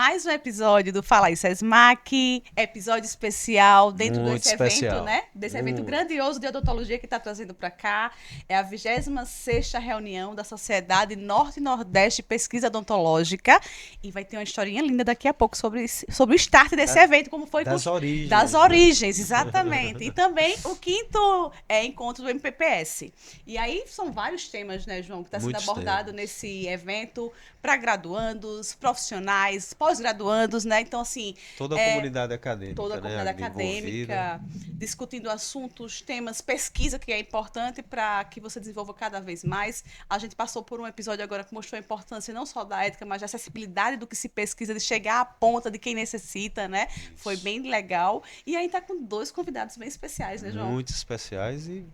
mais um episódio do Fala aí Sesmac, episódio especial dentro Muito desse especial. evento, né? Desse evento grandioso de odontologia que está trazendo para cá. É a 26ª reunião da Sociedade Norte e Nordeste Pesquisa Odontológica e vai ter uma historinha linda daqui a pouco sobre o start desse evento, como foi Das origens. das origens, exatamente. E também o quinto encontro do MPPS. E aí são vários temas, né, João, que está sendo Muitos abordado temas. nesse evento para graduandos, profissionais, pós-graduandos, né? Então, assim, Toda a comunidade toda a acadêmica, né, comunidade ali envolvida. acadêmica, discutindo assuntos, temas, pesquisa, que é importante para que você desenvolva cada vez mais. A gente passou por um episódio agora que mostrou a importância não só da ética, mas da acessibilidade do que se pesquisa, de chegar à ponta de quem necessita, né? Foi Isso. bem legal. E aí tá com dois convidados bem especiais, né, João? Muito especiais e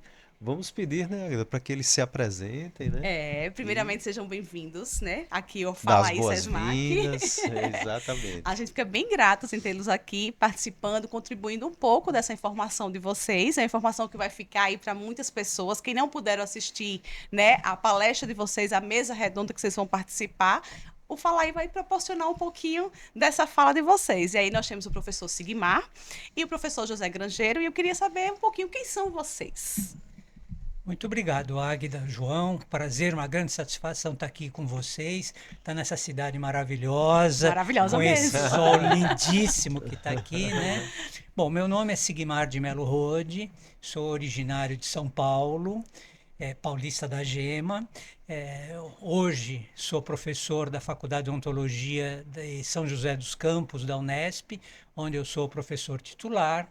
vamos pedir, né, Aguida, para que eles se apresentem, né? E Primeiramente sejam bem-vindos, né? Aqui eu dar Fala as aí, Sesmac. boas-vindas. Exatamente. A gente fica bem gratos em tê-los aqui, participando, contribuindo um pouco dessa informação de vocês. É a informação que vai ficar aí para muitas pessoas. Quem não puderam assistir, né, a palestra de vocês, a mesa redonda que vocês vão participar, o Fala aí vai proporcionar um pouquinho dessa fala de vocês. E aí nós temos o professor Sigmar e o professor José Grangeiro. E eu queria saber um pouquinho quem são vocês. Muito obrigado, Águida, João. Prazer, uma grande satisfação estar aqui com vocês. Estar nessa cidade maravilhosa, Maravilhosa com esse mesmo. sol lindíssimo que está aqui, né? Bom, meu nome é Sigmar de Melo Rode, sou originário de São Paulo, paulista da Gema. Hoje sou professor da Faculdade de Odontologia de São José dos Campos, da Unesp, onde eu sou professor titular.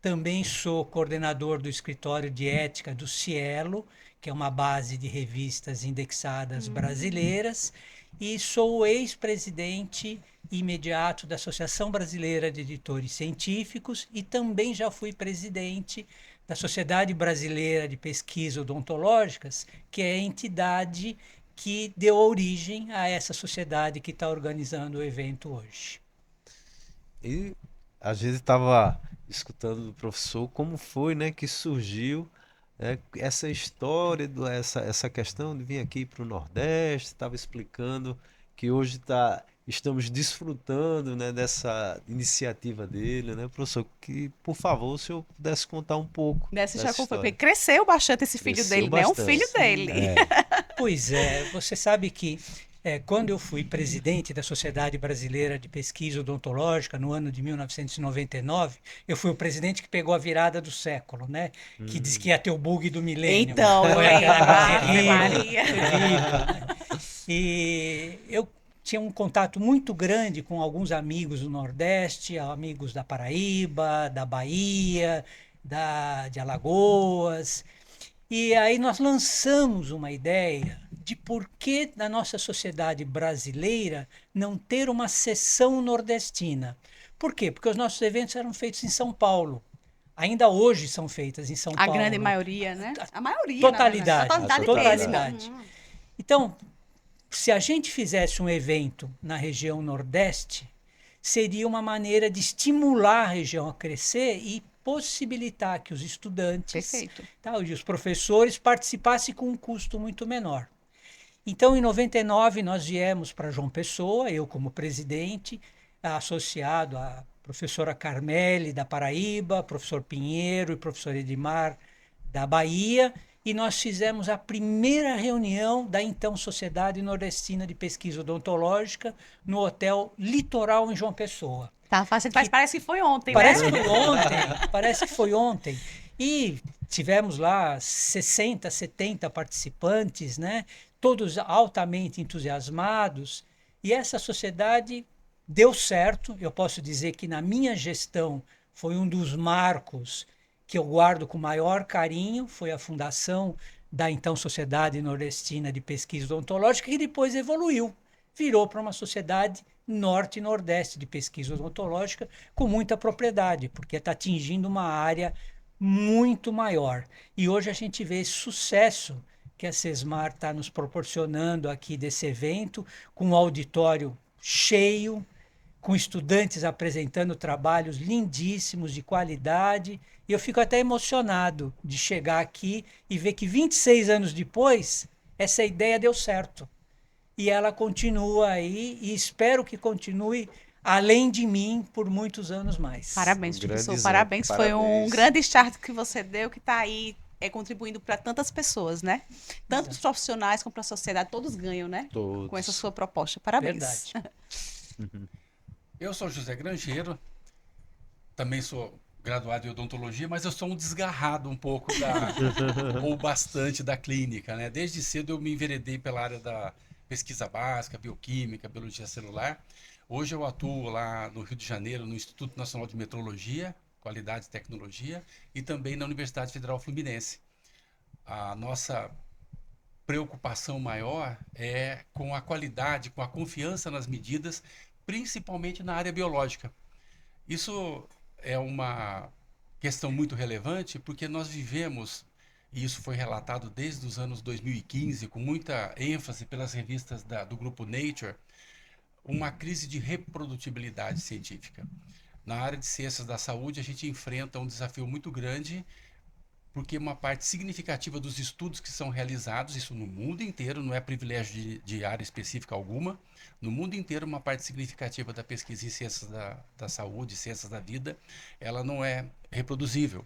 Também sou coordenador do escritório de ética do Cielo, que é uma base de revistas indexadas brasileiras, e sou o ex-presidente imediato da Associação Brasileira de Editores Científicos e também já fui presidente da Sociedade Brasileira de Pesquisa Odontológicas, que é a entidade que deu origem a essa sociedade que está organizando o evento hoje. E a gente estava escutando do professor como foi, né, que surgiu, né, essa história, essa questão de vir aqui para o Nordeste, estava explicando que hoje estamos desfrutando, né, dessa iniciativa dele, né, professor, que, por favor, o senhor pudesse contar um pouco Dessa já dessa foi, porque história. cresceu bastante esse filho Cresceu dele, né? É um filho bastante. dele. Pois é, você sabe que quando eu fui presidente da Sociedade Brasileira de Pesquisa Odontológica no ano de 1999, eu fui o presidente que pegou a virada do século, né? Que disse que ia ter o bug do milênio. Então, eu Foi lembro. aquela coisa Ave terrível, Maria. terrível, né? E eu tinha um contato muito grande com alguns amigos do Nordeste, amigos da Paraíba, da Bahia, de Alagoas. E aí nós lançamos uma ideia de por que na nossa sociedade brasileira não ter uma seção nordestina. Por quê? Porque os nossos eventos eram feitos em São Paulo. Ainda hoje são feitos em São A Paulo. grande maioria, né? A maioria, Totalidade. na verdade. A Totalidade mesmo. Então, se a gente fizesse um evento na região Nordeste, seria uma maneira de estimular a região a crescer e possibilitar que os estudantes Perfeito. e os professores participassem com um custo muito menor. Então, em 99, nós viemos para João Pessoa, eu como presidente, associado à professora Carmele, da Paraíba, professor Pinheiro e professor Edmar, da Bahia, e nós fizemos a primeira reunião da então Sociedade Nordestina de Pesquisa Odontológica no Hotel Litoral, em João Pessoa. Tá fácil, parece que foi ontem, Parece né? que foi ontem, parece que foi ontem. E tivemos lá 60, 70 participantes, né? Todos altamente entusiasmados. E essa sociedade deu certo. Eu posso dizer que na minha gestão foi um dos marcos que eu guardo com maior carinho, foi a fundação da então Sociedade Nordestina de Pesquisa Odontológica, que depois evoluiu, virou para uma sociedade norte e nordeste de pesquisa odontológica com muita propriedade, porque está atingindo uma área muito maior. E hoje a gente vê esse sucesso que a Sesmar está nos proporcionando aqui desse evento, com um auditório cheio, com estudantes apresentando trabalhos lindíssimos, de qualidade. E eu fico até emocionado de chegar aqui e ver que 26 anos depois, essa ideia deu certo. E ela continua aí e espero que continue além de mim, por muitos anos mais. Parabéns, Um grande professor. exemplo. Parabéns. Foi um Parabéns. grande start que você deu, que está aí contribuindo para tantas pessoas, né? Tanto os Exato. profissionais como para a sociedade, todos ganham, né? Com essa Todos. sua proposta. Parabéns. Verdade. Eu sou José Grangeiro, também sou graduado em odontologia, mas eu sou um desgarrado um pouco ou bastante da clínica, né? Desde cedo eu me enveredei pela área da pesquisa básica, bioquímica, biologia celular. Hoje eu atuo lá no Rio de Janeiro, no Instituto Nacional de Metrologia, Qualidade e Tecnologia, e também na Universidade Federal Fluminense. A nossa preocupação maior é com a qualidade, com a confiança nas medidas, principalmente na área biológica. Isso é uma questão muito relevante porque nós vivemos, e isso foi relatado desde os anos 2015, com muita ênfase pelas revistas do grupo Nature, uma crise de reprodutibilidade científica. Na área de ciências da saúde, a gente enfrenta um desafio muito grande porque uma parte significativa dos estudos que são realizados, isso no mundo inteiro, não é privilégio de área específica alguma, no mundo inteiro uma parte significativa da pesquisa em ciências da saúde, ciências da vida, ela não é reproduzível.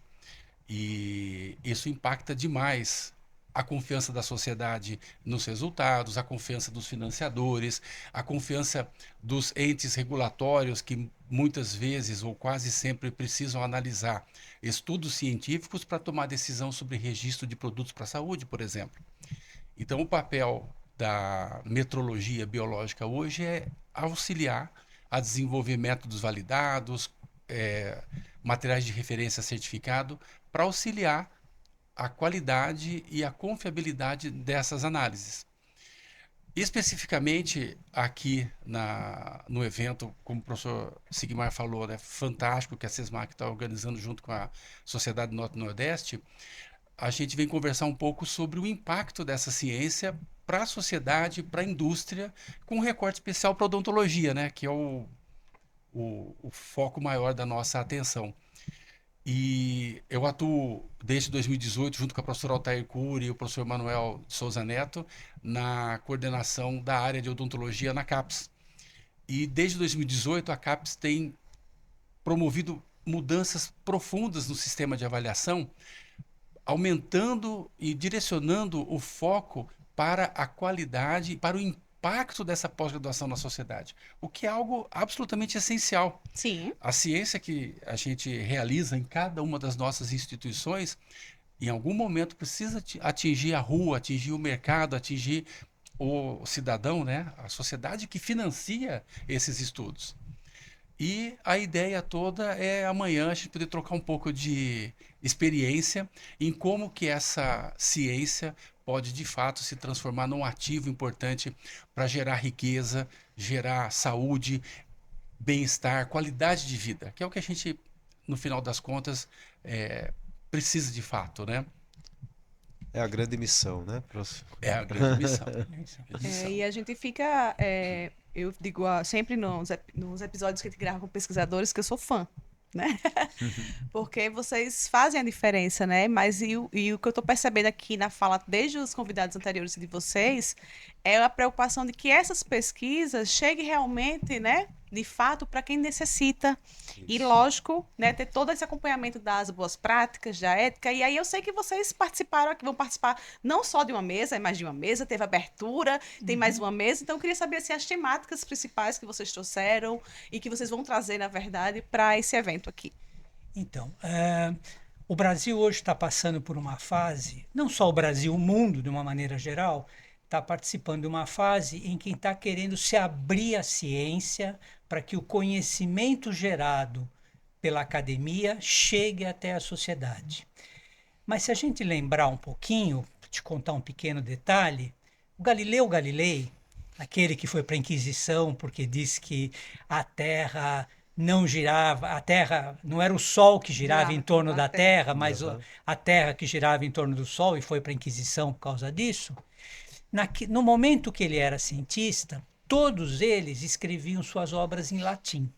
E isso impacta demais a confiança da sociedade nos resultados, a confiança dos financiadores, a confiança dos entes regulatórios que muitas vezes ou quase sempre precisam analisar estudos científicos para tomar decisão sobre registro de produtos para a saúde, por exemplo. Então, o papel da metrologia biológica hoje é auxiliar a desenvolver métodos validados, materiais de referência certificado, para auxiliar a qualidade e a confiabilidade dessas análises. Especificamente aqui no evento, como o professor Sigmar falou, né, fantástico que a SESMAC está organizando junto com a Sociedade Norte-Nordeste, a gente vem conversar um pouco sobre o impacto dessa ciência para a sociedade, para a indústria, com um recorte especial para a odontologia, né, que é o foco maior da nossa atenção. E eu atuo desde 2018, junto com a professora Altair Cury e o professor Manuel de Souza Neto, na coordenação da área de odontologia na CAPES. E desde 2018, a CAPES tem promovido mudanças profundas no sistema de avaliação, aumentando e direcionando o foco para a qualidade, para o impacto dessa pós-graduação na sociedade, o que é algo absolutamente essencial. Sim. A ciência que a gente realiza em cada uma das nossas instituições, em algum momento precisa atingir a rua, atingir o mercado, atingir o cidadão, né? A sociedade que financia esses estudos. E a ideia toda é amanhã a gente poder trocar um pouco de experiência em como que essa ciência pode de fato se transformar num ativo importante para gerar riqueza, gerar saúde, bem-estar, qualidade de vida, que é o que a gente, no final das contas, precisa de fato, né? É a grande missão, né, professor? É a grande missão. E a gente fica, eu digo sempre nos episódios que a gente grava com pesquisadores que eu sou fã, né? Porque vocês fazem a diferença, né? Mas o que eu estou percebendo aqui na fala, desde os convidados anteriores de vocês, é a preocupação de que essas pesquisas cheguem realmente, né? De fato, para quem necessita. E, lógico, né, ter todo esse acompanhamento das boas práticas, da ética. E aí eu sei que vocês participaram aqui, vão participar não só de uma mesa, mais de uma mesa, teve abertura, tem mais uma mesa. Então, eu queria saber assim, as temáticas principais que vocês trouxeram e que vocês vão trazer, na verdade, para esse evento aqui. Então, o Brasil hoje está passando por uma fase, não só o Brasil, o mundo de uma maneira geral, está participando de uma fase em que está querendo se abrir à ciência para que o conhecimento gerado pela academia chegue até a sociedade. Mas se a gente lembrar um pouquinho, te contar um pequeno detalhe, o Galileu Galilei, aquele que foi para a Inquisição porque disse que a Terra não girava, a Terra não era o Sol que girava em torno da Terra, mas a Terra que girava em torno do Sol, e foi para a Inquisição por causa disso. No momento que ele era cientista, todos eles escreviam suas obras em latim.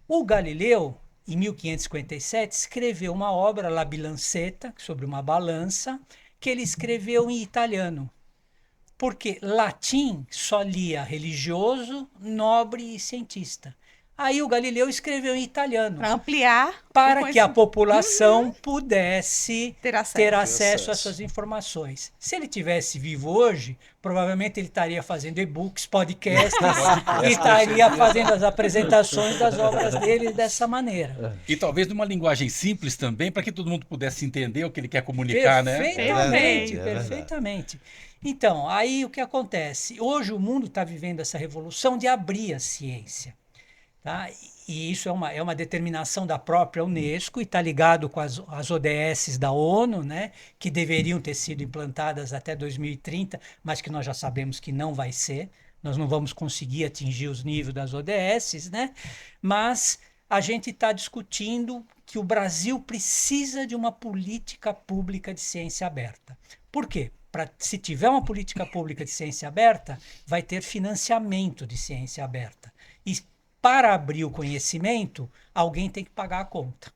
O Galileu, em 1557, escreveu uma obra, La Bilancetta, sobre uma balança, que ele escreveu em italiano. Porque latim só lia religioso, nobre e cientista. Aí o Galileu escreveu em italiano, Para ampliar o para que a conhecimento. população pudesse Ter acesso. ter acesso a acesso. essas informações. Se ele tivesse vivo hoje, provavelmente ele estaria fazendo e-books, podcasts, e estaria fazendo as apresentações das obras dele dessa maneira. E talvez numa linguagem simples também, para que todo mundo pudesse entender o que ele quer comunicar, né? Perfeitamente, É verdade. perfeitamente. Então, aí o que acontece? Hoje o mundo está vivendo essa revolução de abrir a ciência. Tá? E isso é uma determinação da própria Unesco e está ligado com as ODS da ONU, né, que deveriam ter sido implantadas até 2030, mas que nós já sabemos que não vai ser. Nós não vamos conseguir atingir os níveis das ODS, né? Mas a gente está discutindo que o Brasil precisa de uma política pública de ciência aberta. Por quê? Se tiver uma política pública de ciência aberta, vai ter financiamento de ciência aberta. E para abrir o conhecimento, alguém tem que pagar a conta.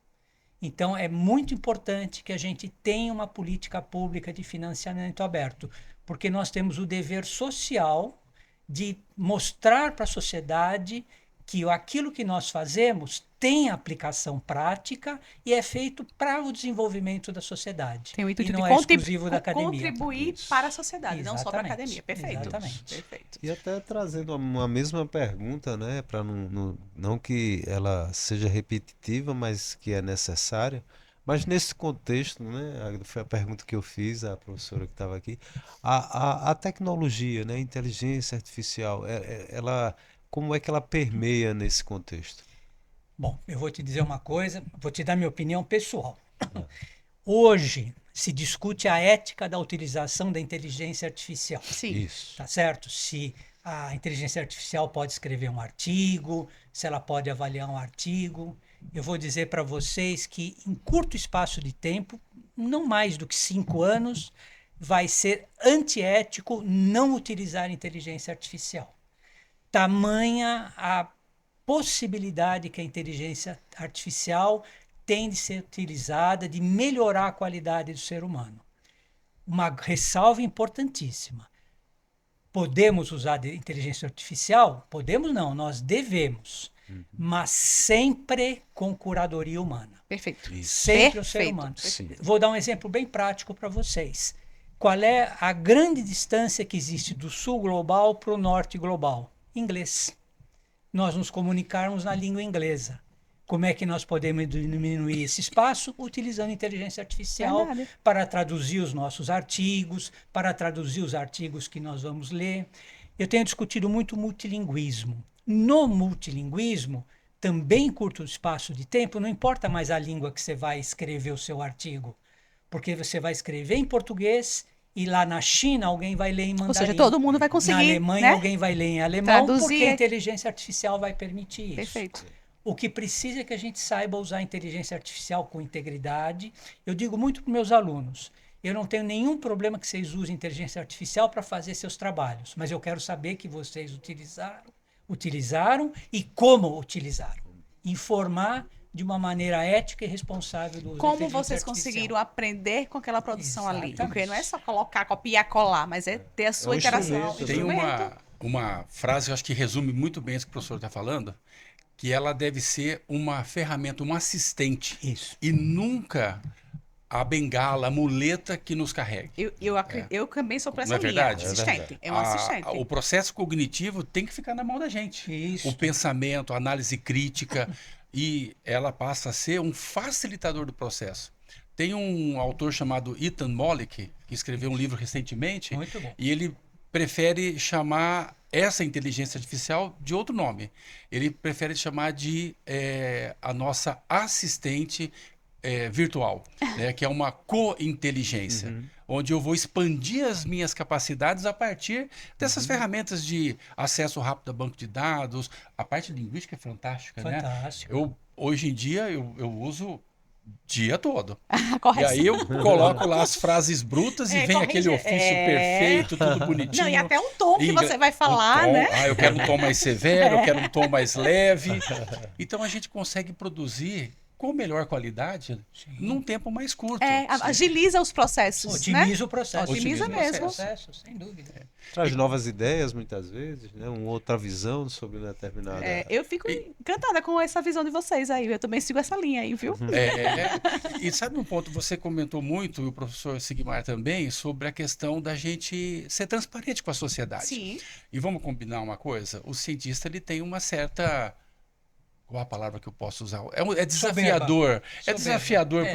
Então, é muito importante que a gente tenha uma política pública de financiamento aberto, porque nós temos o dever social de mostrar para a sociedade que aquilo que nós fazemos tem aplicação prática e é feito para o desenvolvimento da sociedade. Tem o intuito e não de é exclusivo da academia. contribuir Isso. para a sociedade, não só para a Exatamente, academia. Perfeito. exatamente. Perfeito. E até trazendo uma mesma pergunta, né, para não que ela seja repetitiva, mas que é necessária. Mas nesse contexto, né, foi a pergunta que eu fiz à professora que estava aqui, a tecnologia, né, a inteligência artificial, ela, como é que ela permeia nesse contexto? Bom, eu vou te dizer uma coisa, vou te dar minha opinião pessoal. Hoje se discute a ética da utilização da inteligência artificial. Sim. Isso. Tá certo? Se a inteligência artificial pode escrever um artigo, se ela pode avaliar um artigo. Eu vou dizer para vocês que em curto espaço de tempo, não mais do que 5 anos, vai ser antiético não utilizar a inteligência artificial. Tamanha a possibilidade que a inteligência artificial tem de ser utilizada, de melhorar a qualidade do ser humano. Uma ressalva importantíssima. Podemos usar a inteligência artificial? Podemos não, nós devemos. Mas sempre com curadoria humana. Perfeito. Sempre o ser Perfeito. humano. Sim. Vou dar um exemplo bem prático para vocês. Qual é a grande distância que existe do sul global para o norte global? Inglês. Nós nos comunicarmos na língua inglesa. Como é que nós podemos diminuir esse espaço? Utilizando inteligência artificial Verdade. para traduzir os nossos artigos, para traduzir os artigos que nós vamos ler. Eu tenho discutido muito multilinguismo. No multilinguismo, também em curto espaço de tempo, não importa mais a língua que você vai escrever o seu artigo, porque você vai escrever em português e lá na China alguém vai ler em mandarim. Ou seja, todo mundo vai conseguir. Na Alemanha né? alguém vai ler em alemão, Traduzir. porque a inteligência artificial vai permitir isso. Perfeito. O que precisa é que a gente saiba usar a inteligência artificial com integridade. Eu digo muito para meus alunos, eu não tenho nenhum problema que vocês usem inteligência artificial para fazer seus trabalhos, mas eu quero saber que vocês utilizaram e como utilizaram. Informar de uma maneira ética e responsável do uso da Como inteligência vocês artificial. conseguiram aprender com aquela produção ali? Exatamente. Porque não é só colocar, copiar, colar, mas é ter a sua um interação. instrumento, Tem instrumento. uma frase que eu acho que resume muito bem isso que o professor está falando, que ela deve ser uma ferramenta, um assistente, Isso. e nunca a bengala, a muleta que nos carregue. Eu também sou para Não essa é linha. verdade? Assistente. É um assistente. O processo cognitivo tem que ficar na mão da gente. Isso. O pensamento, a análise crítica, e ela passa a ser um facilitador do processo. Tem um autor chamado Ethan Mollick, que escreveu um livro recentemente, Muito bom. e ele prefere chamar essa inteligência artificial de outro nome. Ele prefere chamar de a nossa assistente virtual, né, que é uma co-inteligência, onde eu vou expandir as minhas capacidades a partir dessas ferramentas de acesso rápido a banco de dados. A parte linguística é fantástica, né? Fantástico. Hoje em dia eu uso dia todo. E Correção. aí eu coloco lá as frases brutas e vem corrige- aquele ofício perfeito, tudo bonitinho. Não, e até um tom que E você vai falar, tom, né? Ah, eu quero um tom mais severo, eu quero um tom mais leve. Então a gente consegue produzir com melhor qualidade num tempo mais curto. Agiliza os processos, Otimiza né? o processo. Otimiza mesmo. Processo, sem dúvida. Traz novas ideias, muitas vezes, né? Uma outra visão sobre determinada... Eu fico encantada com essa visão de vocês aí. Eu também sigo essa linha aí, viu? E sabe um ponto, você comentou muito, e o professor Sigmar também, sobre a questão da gente ser transparente com a sociedade. Sim. E vamos combinar uma coisa? O cientista, ele tem uma certa... Qual a palavra que eu posso usar? É desafiador. É desafiador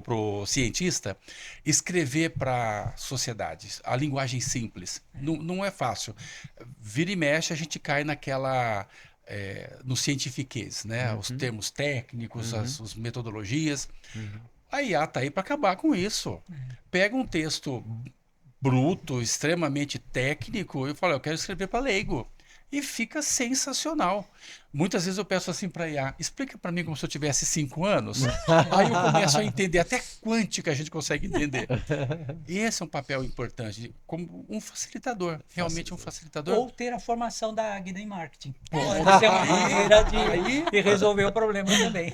pro cientista escrever para a sociedade a linguagem simples. Não é fácil. Vira e mexe, a gente cai naquela... no cientifiquez, né? Os termos técnicos, as metodologias. A IA está aí para acabar com isso. Pega um texto bruto, extremamente técnico, e fala, eu quero escrever para leigo. E fica sensacional. Muitas vezes eu peço assim para a IA, explica para mim como se eu tivesse 5 anos. Aí eu começo a entender até quântica a gente consegue entender. E esse é um papel importante, como um facilitador, realmente um facilitador. Ou ter a formação da Águida em marketing. Pode ser uma maneira de resolver o problema também.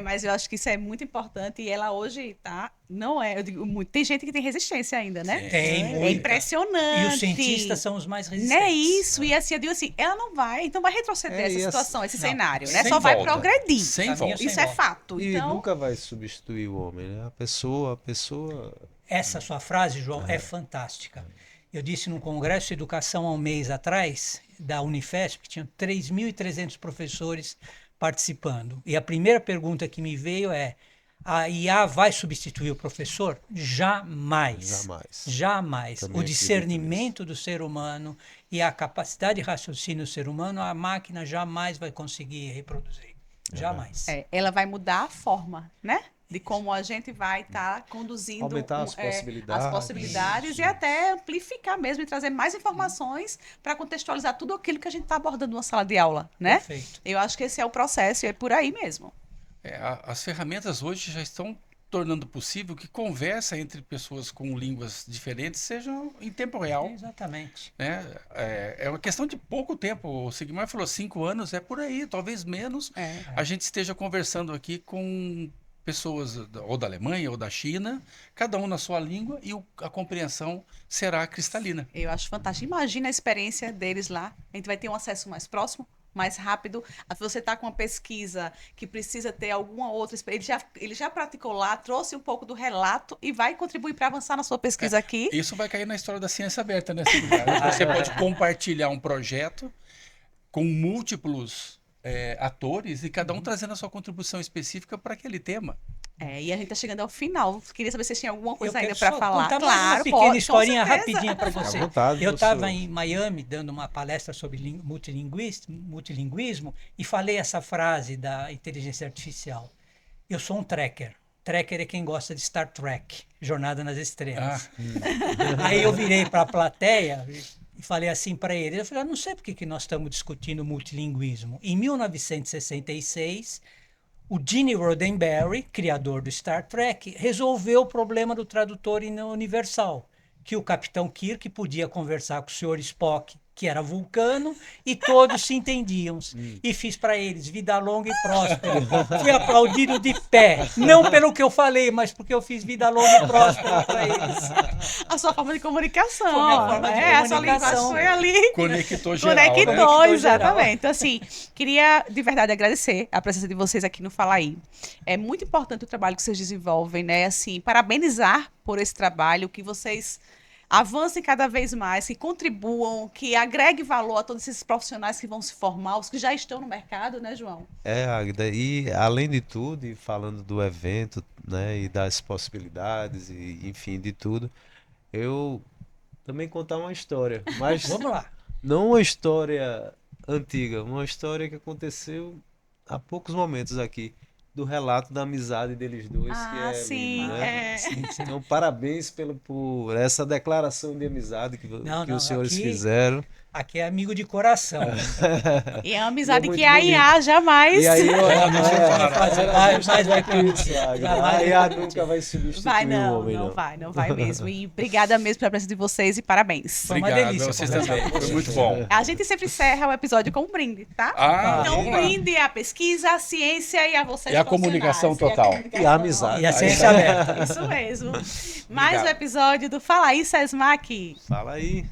Mas eu acho que isso é muito importante e ela hoje tá, não é, eu digo, tem gente que tem resistência ainda, né? Tem. É impressionante. E os cientistas são os mais resistentes. Não é isso, e assim, eu digo assim, ela não vai, então vai retroceder essa situação, esse cenário, né? sem Só vai volta. progredir. Sem volta. Isso é fato. E Então, nunca vai substituir o homem, né? A pessoa... Essa sua frase, João, é fantástica. Eu disse num congresso de educação há um mês atrás, da Unifesp, que tinha 3.300 professores participando. E a primeira pergunta que me veio é, a IA vai substituir o professor? Jamais. Jamais. Também O discernimento do ser humano e a capacidade de raciocínio do ser humano, a máquina jamais vai conseguir reproduzir. Jamais. ela vai mudar a forma, né? De como a gente vai estar conduzindo Aumentar as possibilidades e até amplificar mesmo e trazer mais informações para contextualizar tudo aquilo que a gente está abordando numa sala de aula, né? Perfeito. Eu acho que esse é o processo e é por aí mesmo. As ferramentas hoje já estão tornando possível que conversa entre pessoas com línguas diferentes sejam em tempo real. Exatamente. Né? É uma questão de pouco tempo. O Sigmar falou 5 anos, é por aí, talvez menos. A gente esteja conversando aqui com pessoas ou da Alemanha ou da China, cada um na sua língua, e a compreensão será cristalina. Eu acho fantástico. Imagina a experiência deles lá. A gente vai ter um acesso mais próximo, mais rápido. Você está com uma pesquisa que precisa ter alguma outra experiência. Ele já praticou lá, trouxe um pouco do relato e vai contribuir para avançar na sua pesquisa aqui. Isso vai cair na história da ciência aberta, né, Sigmar? Você pode compartilhar um projeto com múltiplos atores e cada um trazendo a sua contribuição específica para aquele tema. E a gente está chegando ao final. Queria saber se vocês tinham alguma coisa ainda para para falar. Contar uma pequena historinha rapidinha para você. Vontade, eu estava em Miami dando uma palestra sobre multilinguismo e falei essa frase da inteligência artificial. Eu sou um tracker. Tracker é quem gosta de Star Trek, Jornada nas Estrelas. Aí eu virei para a plateia e falei assim para eles, eu falei, não sei por que nós estamos discutindo multilinguismo. Em 1966, o Gene Roddenberry, criador do Star Trek, resolveu o problema do tradutor universal, que o Capitão Kirk podia conversar com o Sr. Spock, que era vulcano, e todos se entendiam. E fiz para eles vida longa e próspera. Fui aplaudido de pé, não pelo que eu falei, mas porque eu fiz vida longa e próspera para eles. A sua forma de comunicação. Foi minha forma de comunicação. A sua linguagem foi ali. Conectou geral. Conectou, né? exatamente. Então, assim, queria de verdade agradecer a presença de vocês aqui no Fala Aí. É muito importante o trabalho que vocês desenvolvem, né? Assim, parabenizar por esse trabalho, que vocês avancem cada vez mais, que contribuam, que agreguem valor a todos esses profissionais que vão se formar, os que já estão no mercado, né, João? Águida, e além de tudo, e falando do evento, né, e das possibilidades, e enfim, de tudo, eu também contar uma história, mas Vamos lá. não uma história antiga, uma história que aconteceu há poucos momentos aqui, do relato da amizade deles dois, que é sim, lindo, né? Então, parabéns por essa declaração de amizade que os senhores fizeram. Aqui é amigo de coração. E é uma amizade muito que a IA jamais E aí, Mas vai conhecer. a IA nunca vai substituir vai, o não, homem, não vai mesmo. E obrigada mesmo pela presença de vocês e parabéns. Foi uma Obrigado, delícia vocês conversar também. com Foi você. muito bom. A gente sempre encerra o episódio com um brinde, tá? Então, Vamos um lá. brinde à pesquisa, à ciência e a vocês. E a comunicação total. E a amizade. E a ciência aberta. Isso mesmo. Mais um Obrigado. episódio do Fala aí, Sesmac. Fala aí.